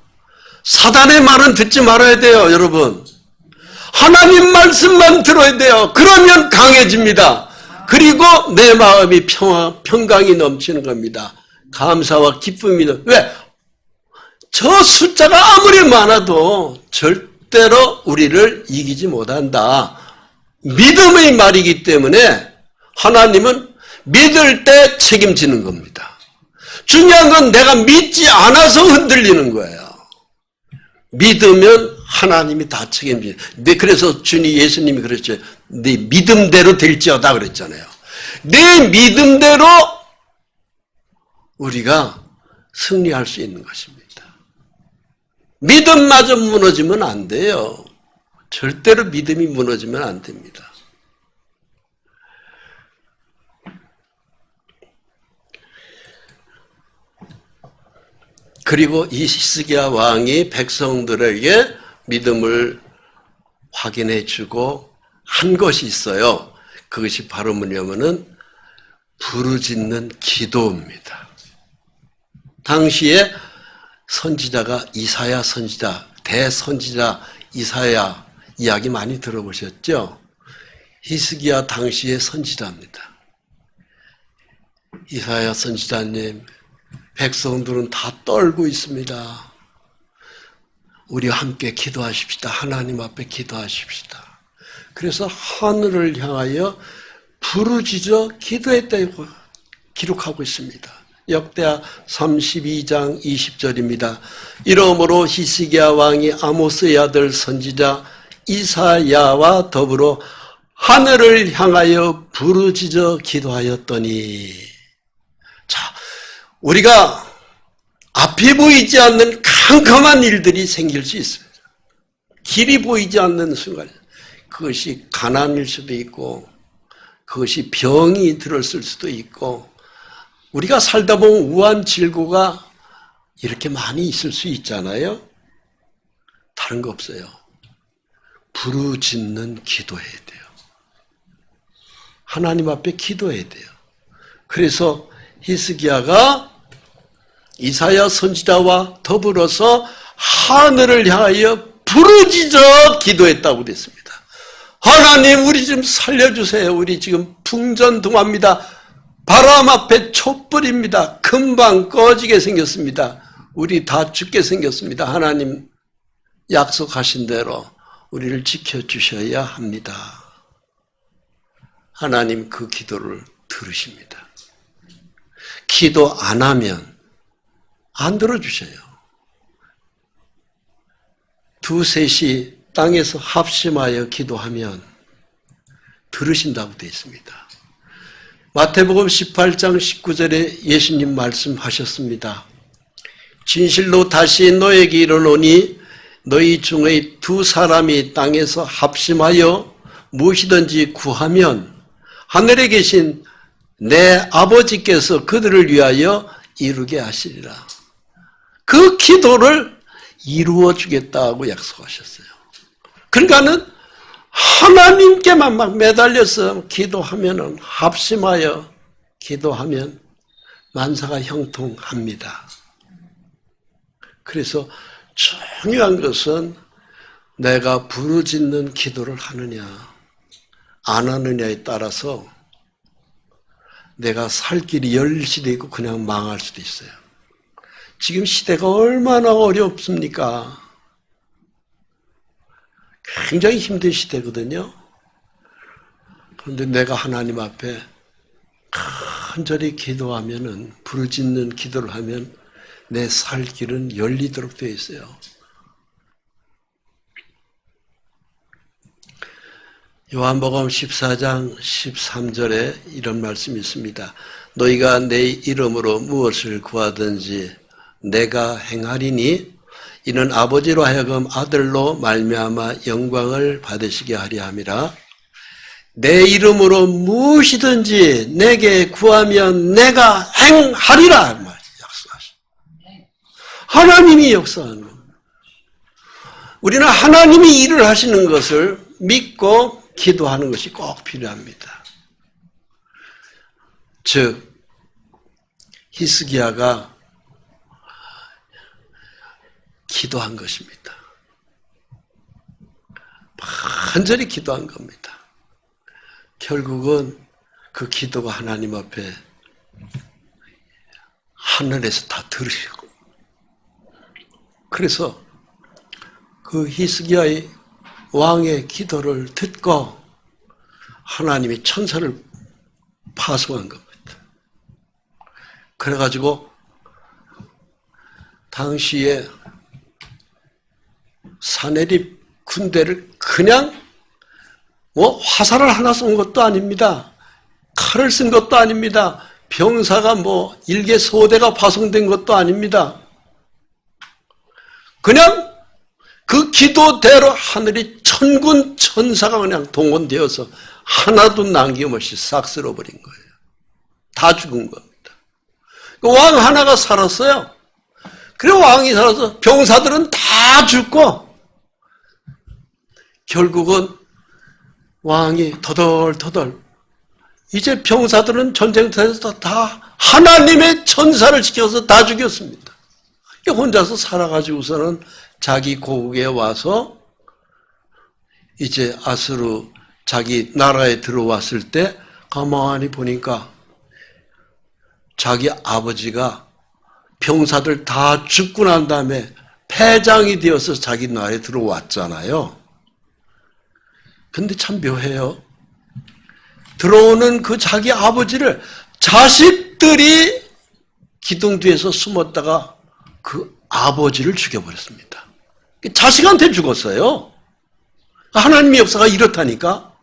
사단의 말은 듣지 말아야 돼요, 여러분. 하나님 말씀만 들어야 돼요. 그러면 강해집니다. 그리고 내 마음이 평강이 넘치는 겁니다. 감사와 기쁨이 왜? 저 숫자가 아무리 많아도 절대로 우리를 이기지 못한다. 믿음의 말이기 때문에 하나님은 믿을 때 책임지는 겁니다. 중요한 건 내가 믿지 않아서 흔들리는 거예요. 믿으면 하나님이 다 책임져요. 그래서 예수님이 그랬죠. 네 믿음대로 될지어다 그랬잖아요. 내 믿음대로 우리가 승리할 수 있는 것입니다. 믿음마저 무너지면 안 돼요. 절대로 믿음이 무너지면 안 됩니다. 그리고 이 히스기야 왕이 백성들에게 믿음을 확인해 주고 한 것이 있어요. 그것이 바로 뭐냐면은 부르짖는 기도입니다. 당시에 선지자가 이사야 선지자, 대선지자 이사야 이야기 많이 들어보셨죠? 히스기야 당시의 선지자입니다. 이사야 선지자님, 백성들은 다 떨고 있습니다. 우리 함께 기도하십시다. 하나님 앞에 기도하십시다. 그래서 하늘을 향하여 부르짖어 기도했다고 기록하고 있습니다. 역대하 32장 20절입니다. 이러므로 히스기야 왕이 아모스의 아들 선지자 이사야와 더불어 하늘을 향하여 부르짖어 기도하였더니, 자, 우리가 앞이 보이지 않는 캄캄한 일들이 생길 수 있습니다. 길이 보이지 않는 순간, 그것이 가난일 수도 있고 그것이 병이 들었을 수도 있고, 우리가 살다 보면 우환질고가 이렇게 많이 있을 수 있잖아요. 다른 거 없어요. 부르짖는 기도해야 돼요. 하나님 앞에 기도해야 돼요. 그래서 히스기야가 이사야 선지자와 더불어서 하늘을 향하여 부르짖어 기도했다고 됐습니다. 하나님 우리 좀 살려주세요. 우리 지금 풍전등화입니다. 바람 앞에 촛불입니다. 금방 꺼지게 생겼습니다. 우리 다 죽게 생겼습니다. 하나님 약속하신 대로 우리를 지켜주셔야 합니다. 하나님 그 기도를 들으십니다. 기도 안 하면 안 들어주셔요. 두셋이 땅에서 합심하여 기도하면 들으신다고 되어 있습니다. 마태복음 18장 19절에 예수님 말씀하셨습니다. 진실로 다시 너에게 이르노니 너희 중에 두 사람이 땅에서 합심하여 무엇이든지 구하면 하늘에 계신 내 아버지께서 그들을 위하여 이루게 하시리라. 그 기도를 이루어 주겠다고 약속하셨어요. 그러니까는 하나님께만 막 매달려서 기도하면은 합심하여 기도하면 만사가 형통합니다. 그래서 중요한 것은 내가 부르짖는 기도를 하느냐 안 하느냐에 따라서 내가 살 길이 열 수도 있고 그냥 망할 수도 있어요. 지금 시대가 얼마나 어렵습니까? 굉장히 힘든 시대거든요. 그런데 내가 하나님 앞에 간절히 기도하면은 부르짖는 기도를 하면 내 살 길은 열리도록 되어 있어요. 요한복음 14장 13절에 이런 말씀이 있습니다. 너희가 내 이름으로 무엇을 구하든지 내가 행하리니 이는 아버지로 하여금 아들로 말미암아 영광을 받으시게 하려 함이라. 내 이름으로 무엇이든지 내게 구하면 내가 행하리라 약속하십니다. 하나님이 역사하는 겁니다. 우리는 하나님이 일을 하시는 것을 믿고 기도하는 것이 꼭 필요합니다. 즉 히스기야가 기도한 것입니다. 간절히 기도한 겁니다. 결국은 그 기도가 하나님 앞에 하늘에서 다 들으시고 그래서 그 히스기야의 왕의 기도를 듣고 하나님이 천사를 파송한 겁니다. 그래가지고 당시에 사내립 군대를 그냥 화살을 하나 쏜 것도 아닙니다. 칼을 쓴 것도 아닙니다. 병사가 일개 소대가 파송된 것도 아닙니다. 그냥 그 기도대로 하늘이 천군 천사가 그냥 동원되어서 하나도 남김없이 싹 쓸어버린 거예요. 다 죽은 겁니다. 왕 하나가 살았어요. 그래 왕이 살아서 병사들은 다 죽고 결국은 왕이 터덜터덜 이제 병사들은 전쟁터에서 다 하나님의 천사를 지켜서 다 죽였습니다. 혼자서 살아가지고서는 자기 고국에 와서 이제 아수르 자기 나라에 들어왔을 때 가만히 보니까 자기 아버지가 병사들 다 죽고 난 다음에 패장이 되어서 자기 나라에 들어왔잖아요. 근데 참 묘해요. 들어오는 그 자기 아버지를 자식들이 기둥 뒤에서 숨었다가 그 아버지를 죽여버렸습니다. 자식한테 죽었어요. 하나님의 역사가 이렇다니까.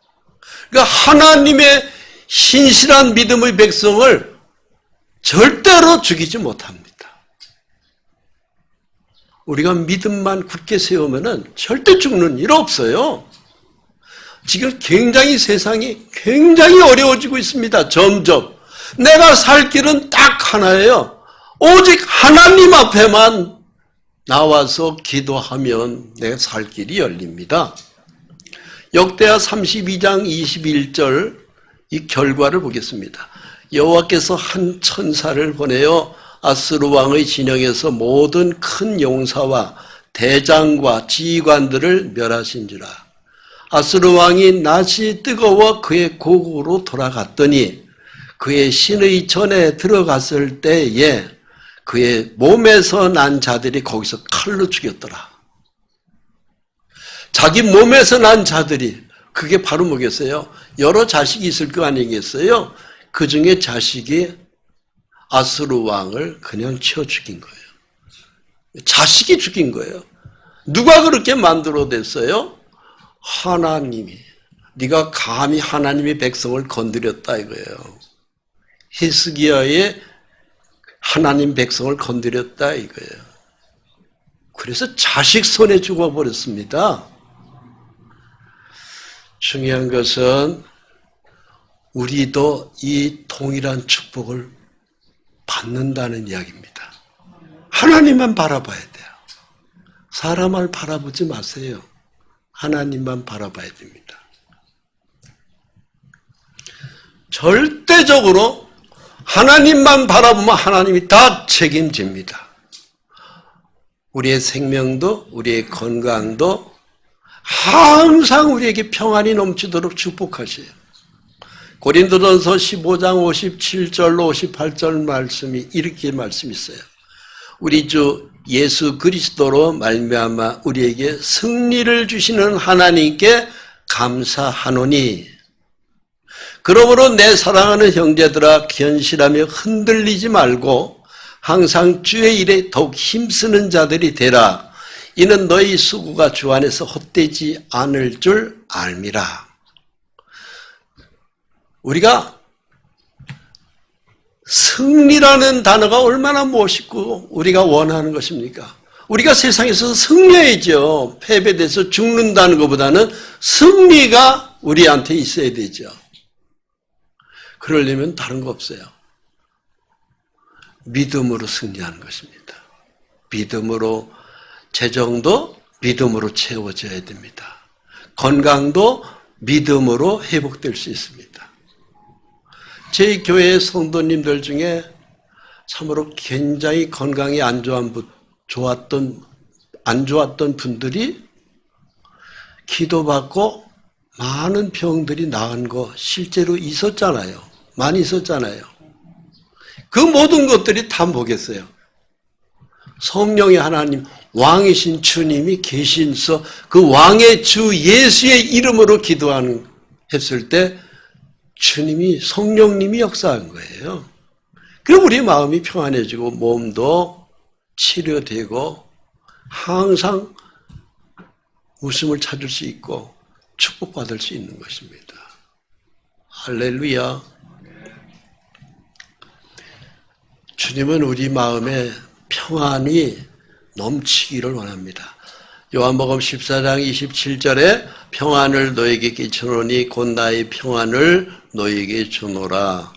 그러니까 하나님의 신실한 믿음의 백성을 절대로 죽이지 못합니다. 우리가 믿음만 굳게 세우면은 절대 죽는 일 없어요. 지금 굉장히 세상이 굉장히 어려워지고 있습니다. 점점. 내가 살 길은 딱 하나예요. 오직 하나님 앞에만 나와서 기도하면 내 살 길이 열립니다. 역대하 32장 21절 이 결과를 보겠습니다. 여호와께서 한 천사를 보내어 아스루 왕의 진영에서 모든 큰 용사와 대장과 지휘관들을 멸하신지라. 아수르 왕이 낯이 뜨거워 그의 고국으로 돌아갔더니 그의 신의 전에 들어갔을 때에 그의 몸에서 난 자들이 거기서 칼로 죽였더라. 자기 몸에서 난 자들이, 그게 바로 뭐겠어요? 여러 자식이 있을 거 아니겠어요? 그 중에 자식이 아수르 왕을 그냥 치워 죽인 거예요. 자식이 죽인 거예요. 누가 그렇게 만들어냈어요? 하나님이. 네가 감히 하나님의 백성을 건드렸다 이거예요. 히스기야의 하나님 백성을 건드렸다 이거예요. 그래서 자식 손에 죽어버렸습니다. 중요한 것은 우리도 이 동일한 축복을 받는다는 이야기입니다. 하나님만 바라봐야 돼요. 사람을 바라보지 마세요. 하나님만 바라봐야 됩니다. 절대적으로 하나님만 바라보면 하나님이 다 책임집니다. 우리의 생명도 우리의 건강도 항상 우리에게 평안이 넘치도록 축복하세요. 고린도전서 15장 57절로 58절 말씀이 이렇게 말씀이 있어요. 우리 주 예수 그리스도로 말미암아 우리에게 승리를 주시는 하나님께 감사하노니, 그러므로 내 사랑하는 형제들아 견실하며 흔들리지 말고 항상 주의 일에 더욱 힘쓰는 자들이 되라. 이는 너희 수고가 주 안에서 헛되지 않을 줄 알미라. 우리가 승리라는 단어가 얼마나 멋있고 우리가 원하는 것입니까? 우리가 세상에서 승리해야죠. 패배돼서 죽는다는 것보다는 승리가 우리한테 있어야 되죠. 그러려면 다른 거 없어요. 믿음으로 승리하는 것입니다. 믿음으로, 재정도 믿음으로 채워져야 됩니다. 건강도 믿음으로 회복될 수 있습니다. 제 교회 성도님들 중에 참으로 굉장히 건강이 안 좋았던 분들이 기도받고 많은 병들이 나은 거 실제로 있었잖아요. 많이 있었잖아요. 그 모든 것들이 다 뭐겠어요? 성령의 하나님, 왕이신 주님이 계신서 그 왕의 주 예수의 이름으로 했을 때 주님이, 성령님이 역사한 거예요. 그럼 우리 마음이 평안해지고 몸도 치료되고 항상 웃음을 찾을 수 있고 축복받을 수 있는 것입니다. 할렐루야. 주님은 우리 마음에 평안이 넘치기를 원합니다. 요한복음 14장 27절에 평안을 너에게 끼쳐노니 곧 나의 평안을 너에게 주노라.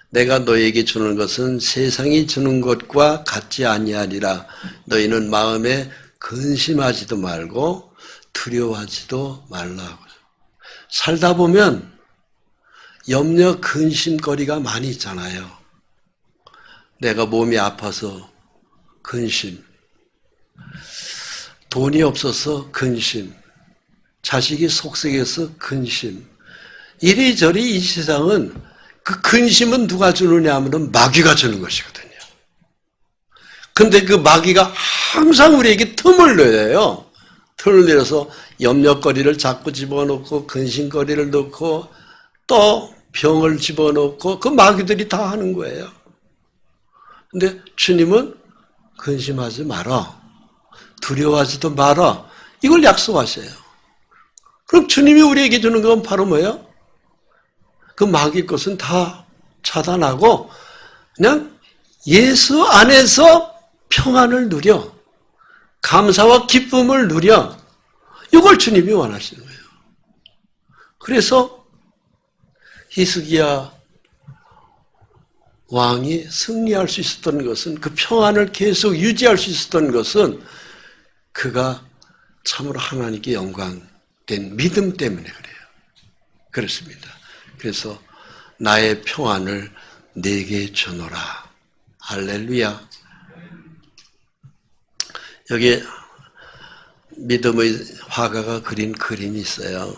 내가 너에게 주는 것은 세상이 주는 것과 같지 아니하리라. 너희는 마음에 근심하지도 말고 두려워하지도 말라고. 살다 보면 염려, 근심거리가 많이 있잖아요. 내가 몸이 아파서 근심, 돈이 없어서 근심, 자식이 속썩여서 근심. 이리저리 이 세상은 그 근심은 누가 주느냐 하면 마귀가 주는 것이거든요. 근데 그 마귀가 항상 우리에게 틈을 내요. 틈을 내서 염려거리를 자꾸 집어넣고 근심거리를 넣고 또 병을 집어넣고 그 마귀들이 다 하는 거예요. 근데 주님은 근심하지 마라. 두려워하지도 마라. 이걸 약속하세요. 그럼 주님이 우리에게 주는 건 바로 뭐예요? 그 마귀 것은 다 차단하고 그냥 예수 안에서 평안을 누려, 감사와 기쁨을 누려, 이걸 주님이 원하시는 거예요. 그래서 히스기야 왕이 승리할 수 있었던 것은, 그 평안을 계속 유지할 수 있었던 것은 그가 참으로 하나님께 영광된 믿음 때문에 그래요. 그렇습니다. 그래서 나의 평안을 내게 주노라. 할렐루야. 여기 믿음의 화가가 그린 그림이 있어요.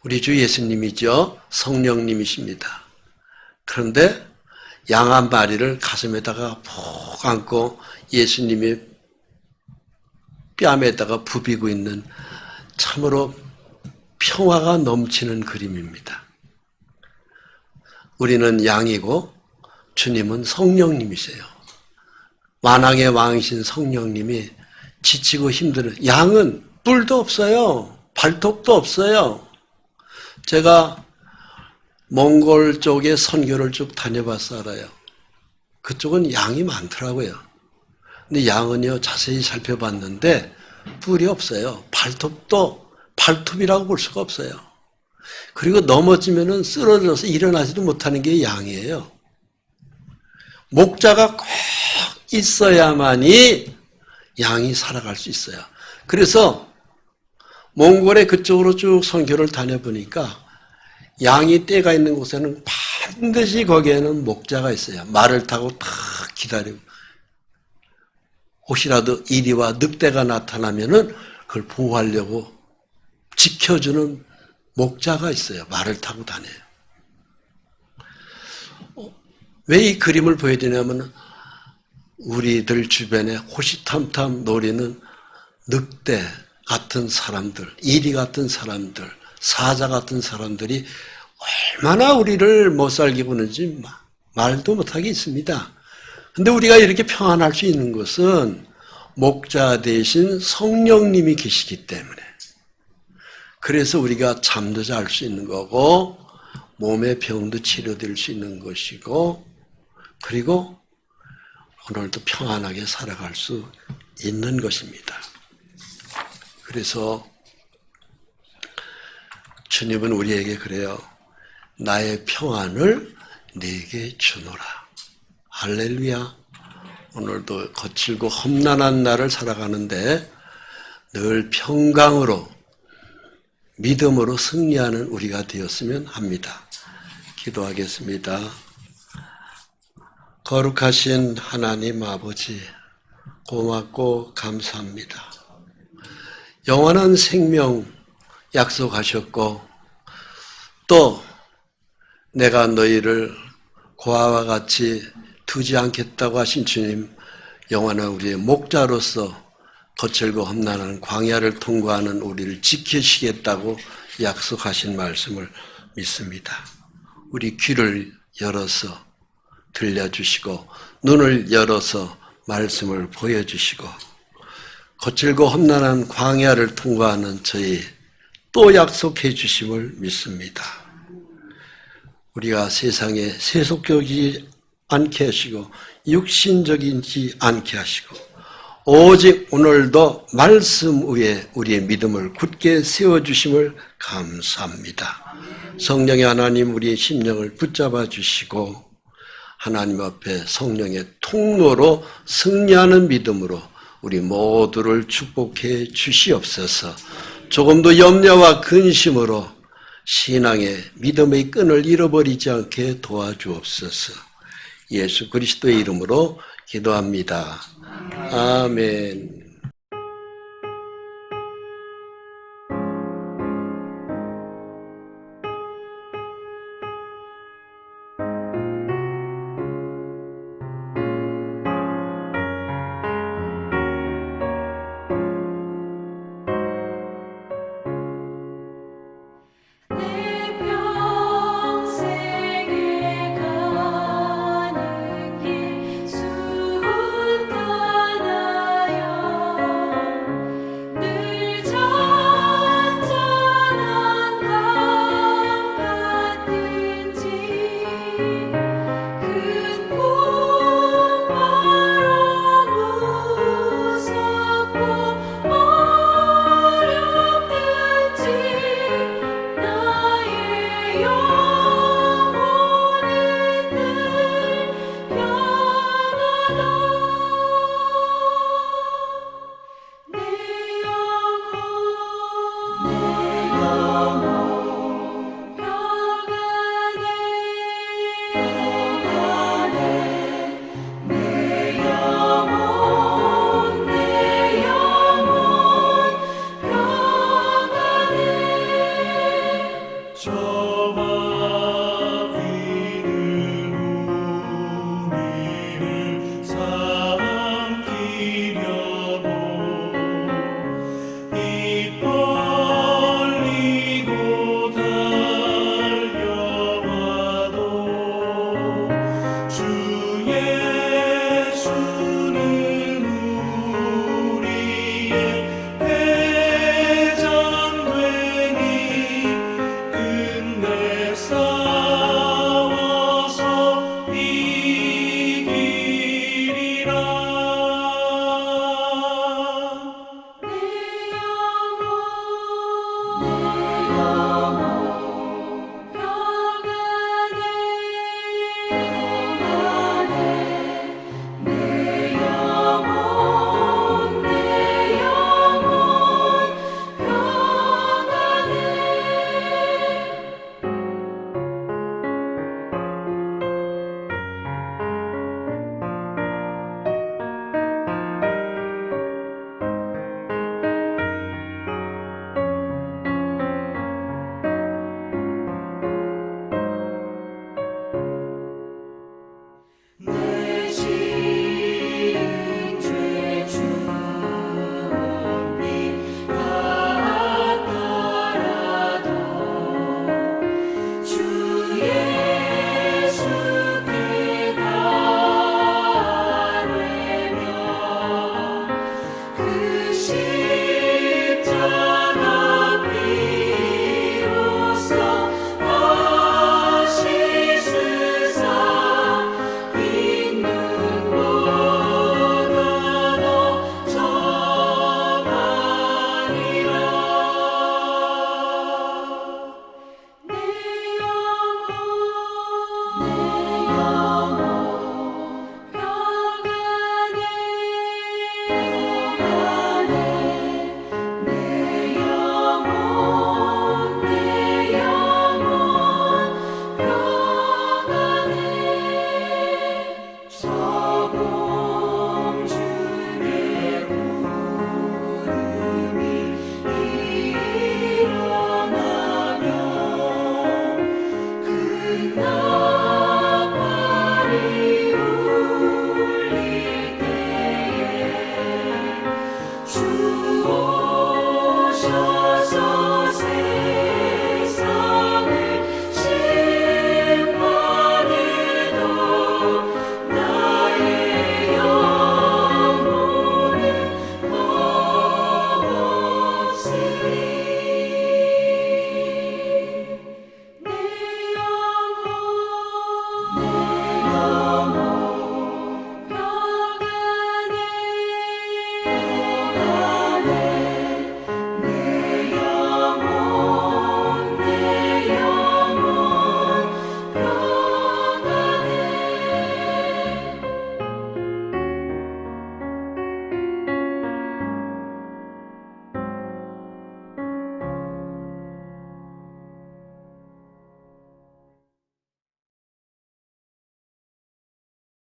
우리 주 예수님이죠. 성령님이십니다. 그런데 양 한 마리를 가슴에다가 푹 안고 예수님의 뺨에다가 부비고 있는 참으로 평화가 넘치는 그림입니다. 우리는 양이고 주님은 성령님이세요. 만왕의 왕이신 성령님이 지치고 힘드는, 양은 뿔도 없어요. 발톱도 없어요. 제가 몽골 쪽에 선교를 쭉 다녀봐서 알아요. 그쪽은 양이 많더라고요. 근데 양은요, 자세히 살펴봤는데 뿔이 없어요. 발톱이라고 볼 수가 없어요. 그리고 넘어지면은 쓰러져서 일어나지도 못하는 게 양이에요. 목자가 꼭 있어야만이 양이 살아갈 수 있어요. 그래서 몽골의 그쪽으로 쭉 선교를 다녀보니까 양이 떼가 있는 곳에는 반드시 거기에는 목자가 있어요. 말을 타고 탁 기다리고, 혹시라도 이리와 늑대가 나타나면은 그걸 보호하려고 지켜주는 목자가 있어요. 말을 타고 다녀요. 왜 이 그림을 보여드리냐면, 우리들 주변에 호시탐탐 노리는 늑대 같은 사람들, 이리 같은 사람들, 사자 같은 사람들이 얼마나 우리를 못 살게 보는지 말도 못하게 있습니다. 근데 우리가 이렇게 평안할 수 있는 것은 목자 대신 성령님이 계시기 때문에, 그래서 우리가 잠도 잘 수 있는 거고 몸의 병도 치료될 수 있는 것이고, 그리고 오늘도 평안하게 살아갈 수 있는 것입니다. 그래서 주님은 우리에게 그래요. 나의 평안을 네게 주노라. 할렐루야. 오늘도 거칠고 험난한 날을 살아가는데 늘 평강으로, 믿음으로 승리하는 우리가 되었으면 합니다. 기도하겠습니다. 거룩하신 하나님 아버지, 고맙고 감사합니다. 영원한 생명 약속하셨고, 또 내가 너희를 고아와 같이 두지 않겠다고 하신 주님, 영원한 우리의 목자로서 거칠고 험난한 광야를 통과하는 우리를 지키시겠다고 약속하신 말씀을 믿습니다. 우리 귀를 열어서 들려주시고 눈을 열어서 말씀을 보여주시고, 거칠고 험난한 광야를 통과하는 저희 또 약속해 주심을 믿습니다. 우리가 세상에 세속적이지 않게 하시고 육신적이지 않게 하시고, 오직 오늘도 말씀 위에 우리의 믿음을 굳게 세워주심을 감사합니다. 성령의 하나님, 우리의 심령을 붙잡아 주시고 하나님 앞에 성령의 통로로 승리하는 믿음으로 우리 모두를 축복해 주시옵소서. 조금도 염려와 근심으로 신앙의 믿음의 끈을 잃어버리지 않게 도와주옵소서. 예수 그리스도의 이름으로 기도합니다. 아멘. 평생에 가는 길 수없잖아요. 저